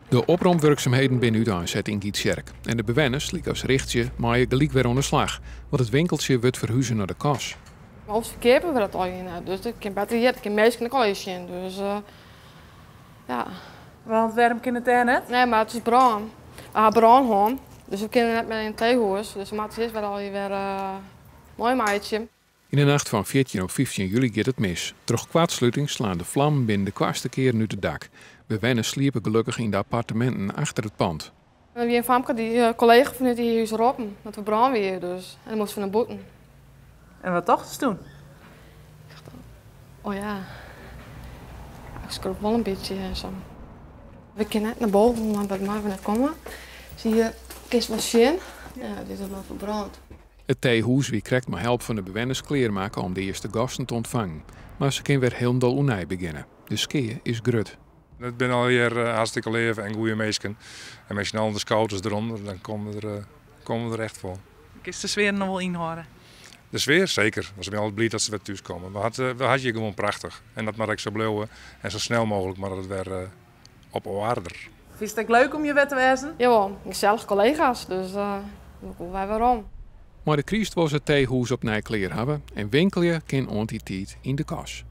De opruimwerkzaamheden binnen uitgezet in Gietsjerk. En de bewoners, liek als richtje, maaien gelijk weer aan de slag. Want het winkeltje wordt verhuizen naar de kas. Maar of verkeerd we dat al in, dus ik kan beter hier, ik kan meestal ook al eens in. Dus ja. Want waarom kan het daar net? Nee, maar het is brand. We hebben brand gewoon. Dus we kunnen net met een theehuis. Dus het is wel alweer mooi meidje. In de nacht van 14 op 15 juli gaat het mis. Door kwaadsluiting slaan de vlammen binnen de kwaadste keren uit het dak. Bewoners sliepen gelukkig in de appartementen achter het pand. En wie een famke, die collega van die huis roepen, dat we brand weer dus. En dan moesten we naar boeten. En wat dachten ze toen? Ik dacht, oh ja, ik schrok wel een beetje zo. We kunnen net naar boven, maar bij mij net komen. Zie je, kist wel zien. Ja, dit is wel verbrand. Het theehuis wie krijgt maar help van de bewoners kleermaken om de eerste gasten te ontvangen. Maar ze kunnen weer heel onij beginnen. De skeer is grut. Het ben alweer hartstikke leven en goede mensen. En met je al de scouters eronder, dan komen we er echt voor. Is de sfeer nog wel inhouden? De sfeer, zeker. We zijn altijd blij dat ze weer thuis komen. We hadden je gewoon prachtig. En dat mag ik zo blijven. En zo snel mogelijk, maar dat het weer op waarder. Is het ook leuk om je wet te wezen? Jawel, gezellig collega's, dus dan komen wij weer om. Maar de Christ was het theehuis op nijkleer hebben en winkelje kan ontiteit in de kas.